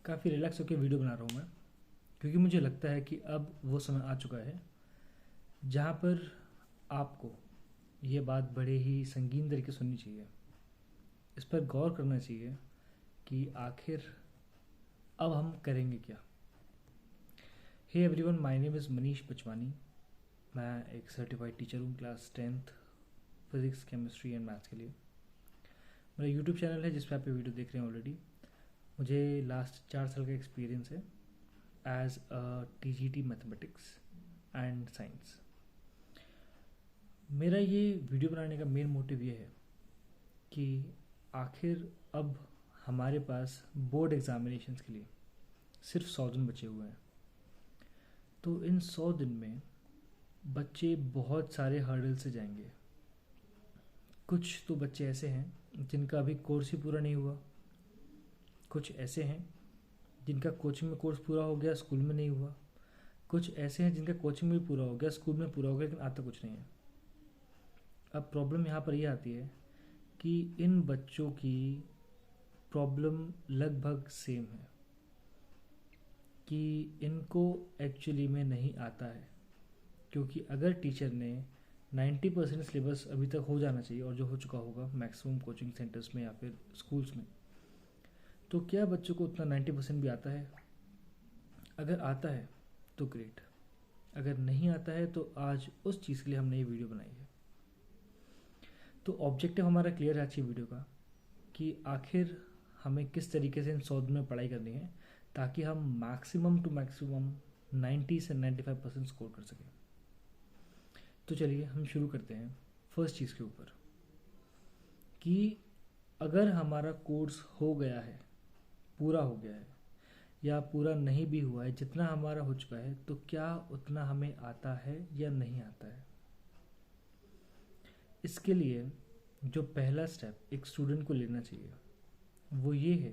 काफ़ी रिलैक्स होकर वीडियो बना रहा हूँ मैं, क्योंकि मुझे लगता है कि अब वो समय आ चुका है जहाँ पर आपको ये बात बड़े ही संगीन तरीके से सुननी चाहिए, इस पर गौर करना चाहिए कि आखिर अब हम करेंगे क्या। Hey everyone, my name is Manish Bachwani. मैं एक सर्टिफाइड टीचर हूँ class 10th physics, chemistry and maths के लिए। मेरा यूट्यूब चैनल है जिस पर आप ये वीडियो देख रहे हैं ऑलरेडी। मुझे लास्ट 4 साल का एक्सपीरियंस है as a TGT mathematics and science. मेरा ये वीडियो बनाने का मेन मोटिव ये है कि आखिर अब हमारे पास बोर्ड एग्ज़ामिनेशंस के लिए सिर्फ 100 दिन बचे हुए हैं। तो इन 100 दिन में बच्चे बहुत सारे हर्डल से जाएंगे। कुछ तो बच्चे ऐसे हैं जिनका अभी कोर्स ही पूरा नहीं हुआ, कुछ ऐसे हैं जिनका कोचिंग में कोर्स पूरा हो गया, स्कूल में नहीं हुआ, कुछ ऐसे हैं जिनका कोचिंग में भी पूरा हो गया, स्कूल में पूरा हो गया, लेकिन आता कुछ नहीं है। अब प्रॉब्लम यहाँ पर यह आती है कि इन बच्चों की प्रॉब्लम लगभग सेम है कि इनको एक्चुअली में नहीं आता है। क्योंकि अगर टीचर ने 90% सिलेबस अभी तक हो जाना चाहिए, और जो हो चुका होगा मैक्सिमम कोचिंग सेंटर्स में या फिर स्कूल्स में, तो क्या बच्चों को उतना 90% भी आता है? अगर आता है तो ग्रेट, अगर नहीं आता है तो आज उस चीज़ के लिए हमने ये वीडियो बनाई है। तो ऑब्जेक्टिव हमारा क्लियर है आज की वीडियो का कि आखिर हमें किस तरीके से इन 100 दिन में पढ़ाई करनी है ताकि हम मैक्सिमम टू मैक्सिमम 90 से 95% स्कोर कर सकें। तो चलिए हम शुरू करते हैं फर्स्ट चीज़ के ऊपर कि अगर हमारा कोर्स हो गया है, पूरा हो गया है, या पूरा नहीं भी हुआ है, जितना हमारा हो चुका है, तो क्या उतना हमें आता है या नहीं आता है। इसके लिए जो पहला स्टेप एक स्टूडेंट को लेना चाहिए वो ये है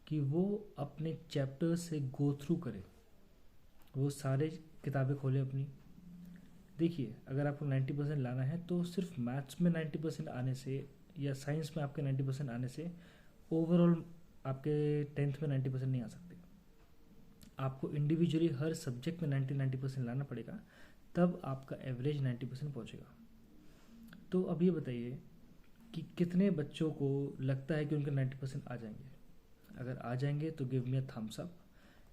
कि वो अपने चैप्टर से गो थ्रू करे। वो सारे किताबें खोले अपनी। देखिए, अगर आपको 90% लाना है तो सिर्फ मैथ्स में 90% आने से या साइंस में आपके 90% आने से ओवरऑल आपके 10th में 90% नहीं आ सकते। आपको इंडिविजुअली हर सब्जेक्ट में 90% लाना पड़ेगा, तब आपका एवरेज 90% पहुँचेगा। तो अब ये बताइए कि कितने बच्चों को लगता है कि उनके 90% आ जाएंगे। अगर आ जाएंगे तो give me a thumbs up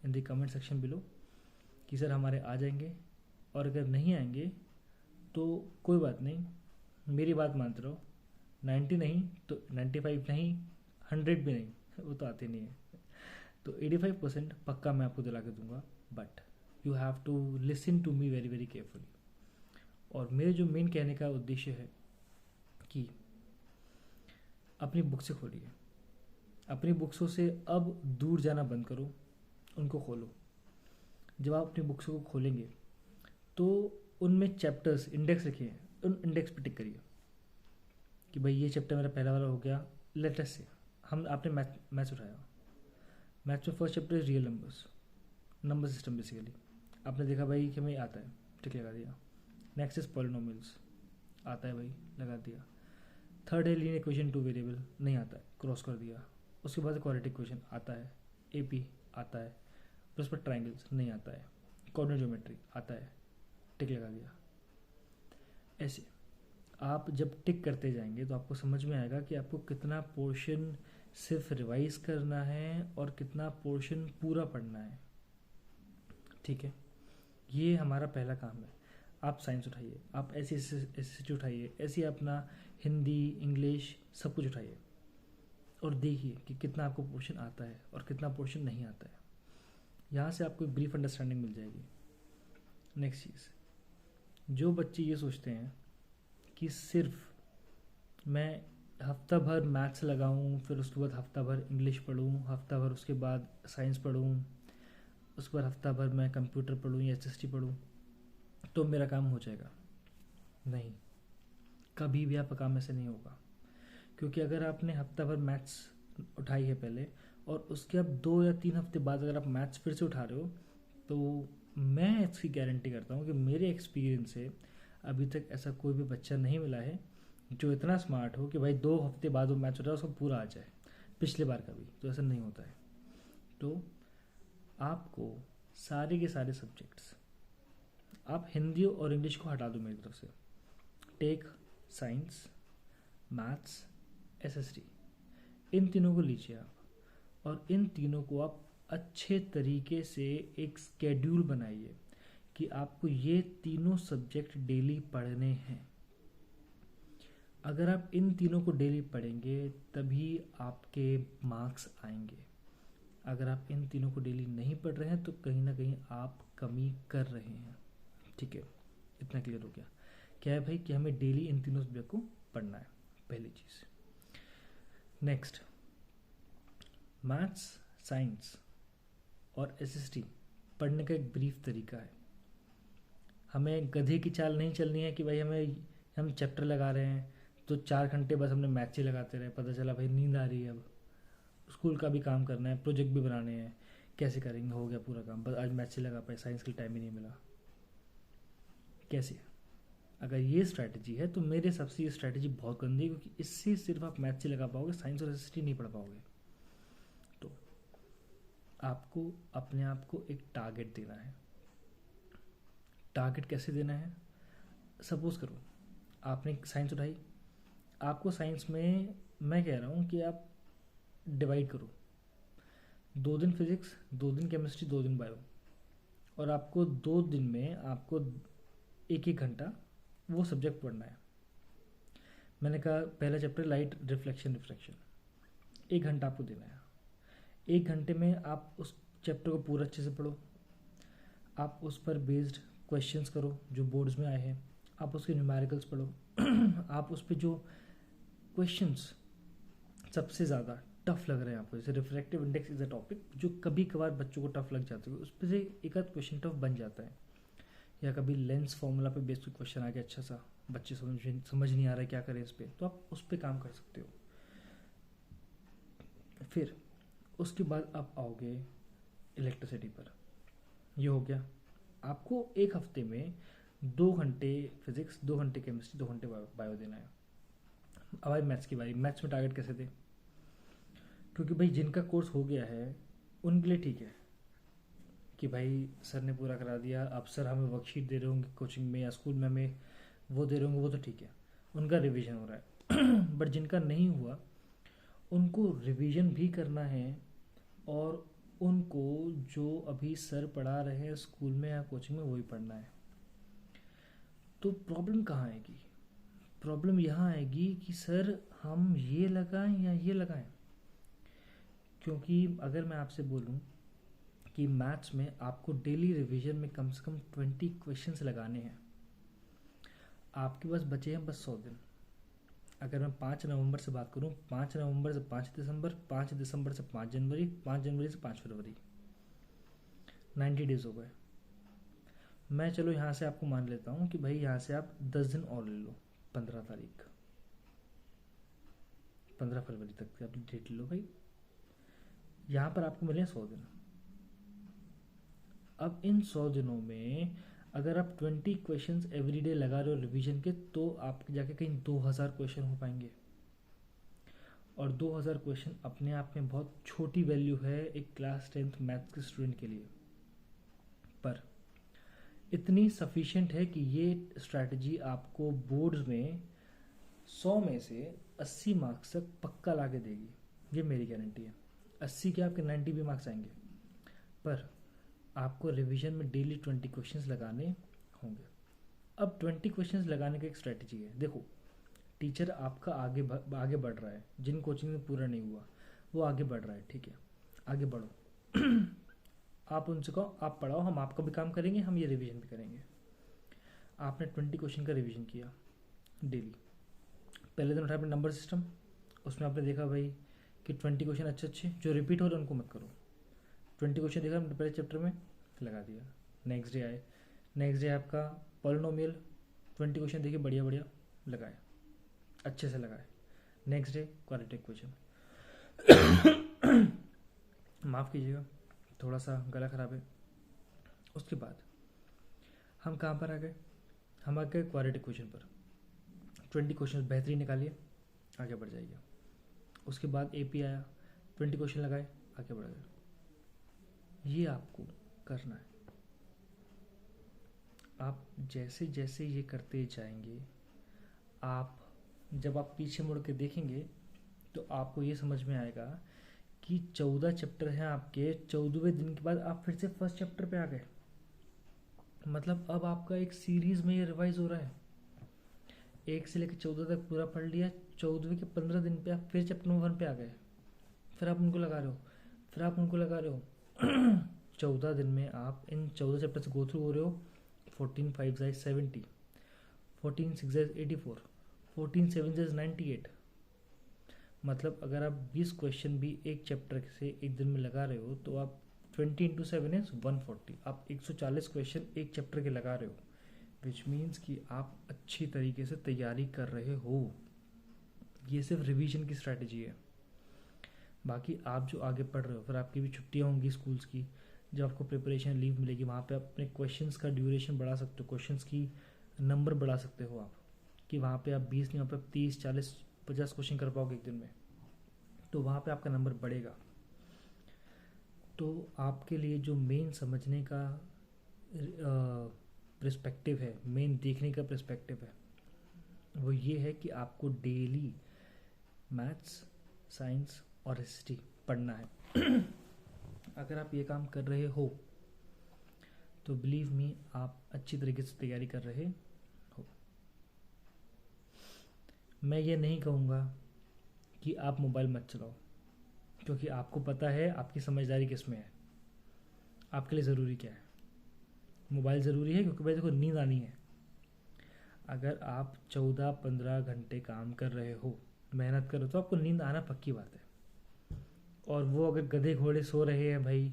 in the comment section below कि सर हमारे आ जाएंगे। और अगर नहीं आएंगे तो कोई बात नहीं, मेरी बात मानते रहो। 90 नहीं तो 95 नहीं, 100 भी नहीं, वो तो आते नहीं है। तो 85% पक्का मैं आपको दिला के दूंगा, but you have to listen to me very very carefully. और मेरे जो मेन कहने का उद्देश्य है कि अपनी बुक से खोलिए, अपनी बुक्सों से अब दूर जाना बंद करो, उनको खोलो। जब आप अपनी बुक्सों को खोलेंगे तो उनमें चैप्टर्स इंडेक्स लिखे हैं, उन इंडेक्स पे टिक करिए कि भाई ये चैप्टर मेरा पहला वाला हो गया। लेटेस्ट से आपने मैथ्स उठाया, मैथ्स में first chapter is real numbers, number system basically. आपने देखा भाई कि हमें आता है, टिक लगा दिया। नेक्स्ट इज पॉलिनोमियल्स, आता है भाई, लगा दिया। थर्ड है लीनियर इक्वेशन 2 वेरिएबल, नहीं आता है, क्रॉस कर दिया। उसके बाद क्वाड्रेटिक इक्वेशन आता है, AP आता है, प्लस पर ट्राइंगल्स नहीं आता है, कोऑर्डिनेट ज्योमेट्री आता है, टिक लगा दिया। ऐसे आप जब टिक करते जाएंगे तो आपको समझ में आएगा कि आपको कितना पोर्शन सिर्फ रिवाइज करना है और कितना पोर्शन पूरा पढ़ना है। ठीक है, ये हमारा पहला काम है। आप साइंस उठाइए, आप ऐसे उठाइए, ऐसे अपना हिंदी, इंग्लिश सब कुछ उठाइए और देखिए कि कितना आपको पोर्शन आता है और कितना पोर्शन नहीं आता है। यहाँ से आपको एक ब्रीफ अंडरस्टैंडिंग मिल जाएगी। नेक्स्ट चीज़, जो बच्चे ये सोचते हैं कि सिर्फ मैं हफ्ता भर मैथ्स लगाऊं, फिर उसके बाद हफ्ता भर इंग्लिश पढ़ूं, हफ्ता भर उसके बाद साइंस पढ़ूं, उसके बाद हफ्ता भर मैं कंप्यूटर पढ़ूं या SST पढ़ूं तो मेरा काम हो जाएगा, नहीं, कभी भी आपका काम ऐसे नहीं होगा। क्योंकि अगर आपने हफ्ता भर मैथ्स उठाई है पहले और उसके अब 2 या 3 हफ्ते बाद अगर आप मैथ्स फिर से उठा रहे हो, तो मैं इसकी गारंटी करता हूँ कि मेरे एक्सपीरियंस से अभी तक ऐसा कोई भी बच्चा नहीं मिला है जो इतना स्मार्ट हो कि भाई 2 हफ्ते बाद वो मैथ्स उठाए उसको पूरा आ जाए, पिछले बार का भी। तो ऐसा नहीं होता है। तो आपको सारे के सारे सब्जेक्ट्स, आप हिंदी और इंग्लिश को हटा दो मेरी तरफ से, टेक साइंस, मैथ्स, एसएसटी, इन तीनों को लीजिए आप, और इन तीनों को आप अच्छे तरीके से एक स्केड्यूल बनाइए कि आपको ये तीनों सब्जेक्ट डेली पढ़ने हैं। अगर आप इन तीनों को डेली पढ़ेंगे तभी आपके मार्क्स आएंगे। अगर आप इन तीनों को डेली नहीं पढ़ रहे हैं तो कहीं ना कहीं आप कमी कर रहे हैं। ठीक है, इतना क्लियर हो गया। क्या है भाई कि हमें डेली इन तीनों सब्जेक्ट को पढ़ना है, पहली चीज़। नेक्स्ट, मैथ्स, साइंस और एसएसटी पढ़ने का एक ब्रीफ तरीका है। हमें गधे की चाल नहीं चलनी है कि भाई हम चैप्टर लगा रहे हैं तो 4 घंटे बस हमने मैथ्स ही लगाते रहे, पता चला भाई नींद आ रही है, अब स्कूल का भी काम करना है, प्रोजेक्ट भी बनाने हैं, कैसे करेंगे, हो गया पूरा काम, बस आज मैथ्स ही लगा पाए, साइंस के लिए टाइम ही नहीं मिला। कैसे? अगर ये स्ट्रैटेजी है तो मेरे हिसाब से ये स्ट्रैटेजी बहुत गंदी है, क्योंकि इससे सिर्फ आप मैथ्स ही लगा पाओगे, साइंस और एसएसटी नहीं पढ़ पाओगे। तो आपको अपने आप को एक टारगेट देना है। टारगेट कैसे देना है? सपोज करो आपने साइंस उठाई, आपको साइंस में मैं कह रहा हूँ कि आप डिवाइड करो, 2 दिन फिजिक्स, 2 दिन केमिस्ट्री, 2 दिन बायो, और आपको 2 दिन में आपको 1-1 घंटा वो सब्जेक्ट पढ़ना है। मैंने कहा पहला चैप्टर लाइट रिफ्लेक्शन रिफ्रैक्शन, 1 घंटा आपको देना है। 1 घंटे में आप उस चैप्टर को पूरा अच्छे से पढ़ो, आप उस पर बेस्ड क्वेश्चंस करो जो बोर्ड्स में आए हैं, आप उसके न्यूमेरिकल्स पढ़ो आप उस पर जो क्वेश्चंस सबसे ज़्यादा टफ लग रहे हैं आपको, जैसे refractive index is a topic जो कभी कभार बच्चों को टफ लग जाता है, उस पर से एक आध क्वेश्चन टफ बन जाता है, या कभी लेंस फार्मूला पे बेस्ड क्वेश्चन आ गया अच्छा सा, बच्चे समझ नहीं आ रहा है क्या करें इस पर, तो आप उस पर काम कर सकते हो। फिर उसके बाद आप आओगे इलेक्ट्रिसिटी पर। ये हो गया, आपको एक हफ्ते में 2 घंटे फिजिक्स, 2 घंटे केमिस्ट्री, 2 घंटे बायो देना है। अब आई मैथ्स की बारी। मैथ्स में टारगेट कैसे दे? क्योंकि भाई जिनका कोर्स हो गया है उनके लिए ठीक है कि भाई सर ने पूरा करा दिया, अब सर हमें वर्कशीट दे रहे होंगे कोचिंग में या स्कूल में हमें वो दे रहे होंगे, वो तो ठीक है, उनका रिवीजन हो रहा है बट जिनका नहीं हुआ उनको रिवीजन भी करना है, और उनको जो अभी सर पढ़ा रहे हैं स्कूल में या कोचिंग में वही पढ़ना है। तो प्रॉब्लम कहाँ आएगी? प्रॉब्लम यहाँ आएगी कि सर हम ये लगाएं या ये लगाएं। क्योंकि अगर मैं आपसे बोलूं कि मैथ्स में आपको डेली रिवीजन में कम से कम 20 क्वेश्चंस लगाने हैं, आपके पास बचे हैं बस 100 दिन। अगर मैं 5 नवंबर से बात करूं, 5 नवंबर से 5 दिसंबर, 5 दिसंबर से 5 जनवरी, 5 जनवरी से 5 फरवरी, 90 डेज हो गए। मैं चलो यहाँ से आपको मान लेता हूँ कि भाई यहाँ से आप 10 दिन और ले लो, 15 तारीख, 15 फरवरी तक की आप डेट ले लो भाई, यहाँ पर आपको मिले 100 दिन। अब इन 100 दिनों में अगर आप 20 क्वेश्चंस एवरीडे लगा रहे हो रिवीजन के, तो आप जाके कहीं 2000 क्वेश्चन हो पाएंगे, और 2000 क्वेश्चन अपने आप में बहुत छोटी वैल्यू है एक क्लास 10th मैथ्स के स्टूडेंट के लिए, पर इतनी सफिशिएंट है कि ये स्ट्रैटेजी आपको बोर्ड्स में 100 में से 80 मार्क्स तक पक्का ला के देगी, ये मेरी गारंटी है। 80 के आपके 90 भी मार्क्स आएंगे, पर आपको रिवीजन में डेली 20 क्वेश्चंस लगाने होंगे। अब 20 क्वेश्चंस लगाने की एक स्ट्रैटेजी है। देखो, टीचर आपका आगे बढ़ रहा है, जिन कोचिंग में पूरा नहीं हुआ वो आगे बढ़ रहा है, ठीक है, आगे बढ़ो आप उनसे कहो आप पढ़ाओ, हम आपका भी काम करेंगे, हम ये रिवीजन भी करेंगे। आपने 20 क्वेश्चन का रिवीजन किया डेली, पहले दिन उठाया आपने नंबर सिस्टम, उसमें आपने देखा भाई कि 20 क्वेश्चन अच्छे अच्छे जो रिपीट हो रहे हैं उनको मत करो, 20 क्वेश्चन देखा पहले चैप्टर में लगा दिया। नेक्स्ट डे आए, नेक्स्ट डे आपका पॉलिनोमियल, 20 क्वेश्चन देखिए बढ़िया बढ़िया लगाए, अच्छे से लगाए। नेक्स्ट डे क्वाड्रेटिक क्वेश्चन माफ़ कीजिएगा थोड़ा सा गला खराब है। उसके बाद हम कहाँ पर आ गए? हम आ गए क्वाड्रेटिक क्वेश्चन पर। 20 क्वेश्चन बेहतरीन निकालिए, आगे बढ़ जाइए। उसके बाद एपी आया, 20 क्वेश्चन लगाए, आगे बढ़ गए। ये आपको करना है। आप जैसे जैसे ये करते जाएंगे, आप जब आप पीछे मुड़ के देखेंगे तो आपको ये समझ में आएगा कि 14 चैप्टर हैं आपके, 14वें दिन के बाद आप फिर से फर्स्ट चैप्टर पे आ गए। मतलब अब आपका एक सीरीज में ये रिवाइज हो रहा है। 1 से लेकर 14 तक पूरा पढ़ लिया, 14वें के 15 दिन पे आप फिर चैप्टर नंबर 1 पे आ गए, फिर आप उनको लगा रहे हो, फिर आप उनको लगा रहे हो। 14 दिन में आप इन 14 चैप्टर से गो थ्रू हो रहे हो। 14 5 जाए 70, 14 6 जाए 84, 14 7 जाए 98। मतलब अगर आप 20 क्वेश्चन भी एक चैप्टर से एक दिन में लगा रहे हो तो आप 20 इंटू 7 इज 140, आप 140 क्वेश्चन एक चैप्टर के लगा रहे हो, विच मीन्स कि आप अच्छी तरीके से तैयारी कर रहे हो। ये सिर्फ रिवीजन की स्ट्रैटेजी है। बाकी आप जो आगे पढ़ रहे हो, फिर आपकी भी छुट्टियाँ होंगी स्कूल्स की, जब आपको प्रिपरेशन लीव मिलेगी, वहाँ पे आप अपने क्वेश्चंस का ड्यूरेशन बढ़ा सकते हो, क्वेश्चंस की नंबर बढ़ा सकते हो आप, कि वहाँ पे आप 20 नहीं, वहाँ पे आप 30 40 50 क्वेश्चन कर पाओगे एक दिन में, तो वहाँ पे आपका नंबर बढ़ेगा। तो आपके लिए जो मेन समझने का पर्सपेक्टिव है, मेन देखने का पर्सपेक्टिव है, वो ये है कि आपको डेली मैथ्स, साइंस और हिस्ट्री पढ़ना है। अगर आप ये काम कर रहे हो तो बिलीव मी आप अच्छी तरीके से तैयारी कर रहे हो। मैं ये नहीं कहूँगा कि आप मोबाइल मत चलाओ, क्योंकि आपको पता है आपकी समझदारी किस में है, आपके लिए ज़रूरी क्या है। मोबाइल ज़रूरी है क्योंकि भाई देखो नींद आनी है। अगर आप 14-15 घंटे काम कर रहे हो, मेहनत कर रहे हो, तो आपको नींद आना पक्की बात है। और वो अगर गधे घोड़े सो रहे हैं भाई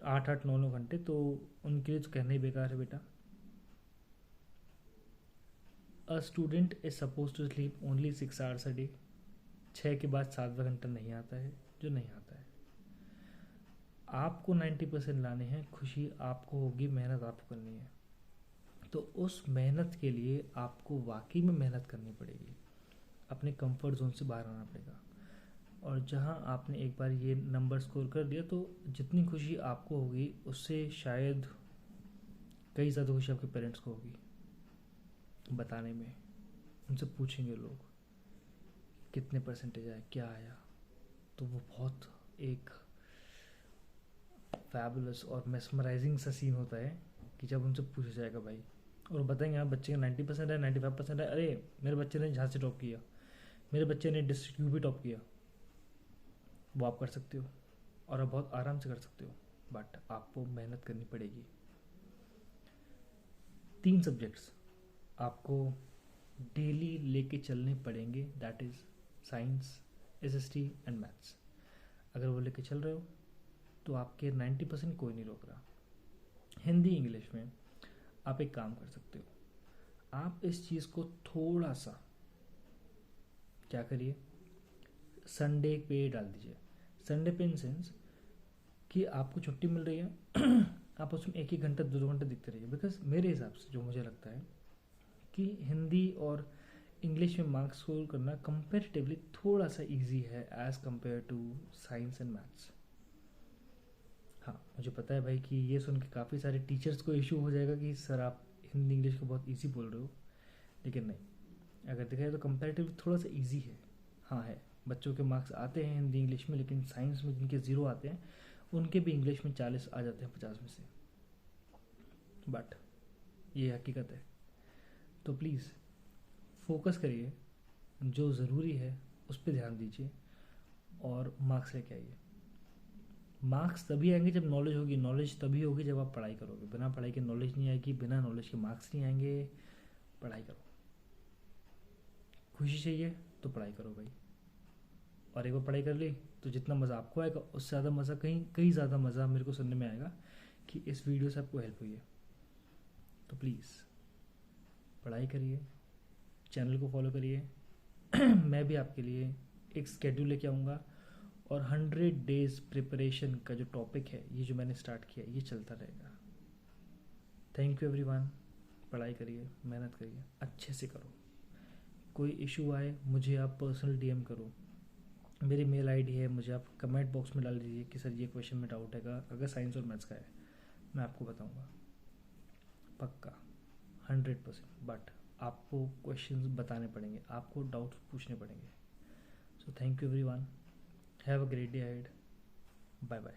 8-8 9-9 घंटे, तो उनके लिए तो कहना ही बेकार है बेटा। A student is suppose to sleep only 6 hours a day. 6 के बाद 7वां घंटा नहीं आता है, जो नहीं आता है। आपको 90% लाने हैं, खुशी आपको होगी, मेहनत आपको करनी है। तो उस मेहनत के लिए आपको वाकई में मेहनत करनी पड़ेगी, अपने कंफर्ट जोन से बाहर आना पड़ेगा। और जहाँ आपने एक बार ये नंबर स्कोर कर दिया, तो जितनी खुशी आपको होगी उससे शायद कई ज़्यादा खुशी आपके पेरेंट्स को होगी बताने में। उनसे पूछेंगे लोग कितने परसेंटेज आए, क्या आया, तो वो बहुत एक फैबुलस और मेस्मराइजिंग सा सीन होता है कि जब उनसे पूछा जाएगा भाई, और बताएंगे हाँ बच्चे का 90% है, 95% है, अरे मेरे बच्चे ने झांसी टॉप किया, मेरे बच्चे ने डिस्ट्रिक्ट यू भी टॉप किया। वो आप कर सकते हो और आप बहुत आराम से कर सकते हो, बट आपको मेहनत करनी पड़ेगी। 3 सब्जेक्ट्स आपको डेली लेके चलने पड़ेंगे, that is science, SST and maths. अगर वो लेके चल रहे हो तो आपके 90% कोई नहीं रोक रहा। हिंदी इंग्लिश में आप एक काम कर सकते हो, आप इस चीज़ को थोड़ा सा क्या करिए, संडे पे डाल दीजिए। संडे पे इन सेंस कि आपको छुट्टी मिल रही है, आप उसमें 1-1 घंटा 2-2 घंटा दिखते रहिए। बिकॉज मेरे हिसाब से जो मुझे लगता है कि हिंदी और इंग्लिश में मार्क्स स्कोर करना कंपेरेटिवली थोड़ा सा इजी है as compare to science and maths. हाँ मुझे पता है भाई कि ये सुन के काफ़ी सारे टीचर्स को इशू हो जाएगा कि सर आप हिंदी इंग्लिश को बहुत इजी बोल रहे हो, लेकिन नहीं, अगर देखा जाए तो कंपेरेटिवली थोड़ा सा इजी है। हाँ है, बच्चों के मार्क्स आते हैं हिंदी इंग्लिश में, लेकिन साइंस में जिनके 0 आते हैं उनके भी इंग्लिश में 40 आ जाते हैं 50 में से, बट ये हकीकत है। तो प्लीज़ फोकस करिए, जो ज़रूरी है उस पर ध्यान दीजिए और मार्क्स लेके आइए। मार्क्स तभी आएंगे जब नॉलेज होगी, नॉलेज तभी होगी जब आप पढ़ाई करोगे। बिना पढ़ाई के नॉलेज नहीं आएगी, बिना नॉलेज के मार्क्स नहीं आएंगे। पढ़ाई करो, खुशी चाहिए तो पढ़ाई करो भाई। और एक बार पढ़ाई कर ली तो जितना मज़ा आपको आएगा उससे ज़्यादा मज़ा कहीं ज़्यादा मज़ा मेरे को सुनने में आएगा कि इस वीडियो से आपको हेल्प हुई है। तो प्लीज़ पढ़ाई करिए, चैनल को फॉलो करिए। मैं भी आपके लिए एक स्केड्यूल लेके आऊँगा और 100 डेज़ प्रिपरेशन का जो टॉपिक है, ये जो मैंने स्टार्ट किया, ये चलता रहेगा। Thank you everyone. पढ़ाई करिए, मेहनत करिए, अच्छे से करो। कोई इशू आए मुझे आप पर्सनल डीएम करो, मेरी मेल आईडी है, मुझे आप कमेंट बॉक्स में डाल दीजिए कि सर ये क्वेश्चन में डाउट है का, अगर साइंस और मैथ्स का है मैं आपको बताऊंगा पक्का 100%। बट आपको क्वेश्चंस बताने पड़ेंगे, आपको डाउट्स पूछने पड़ेंगे। So thank you everyone, have a great day ahead, bye bye.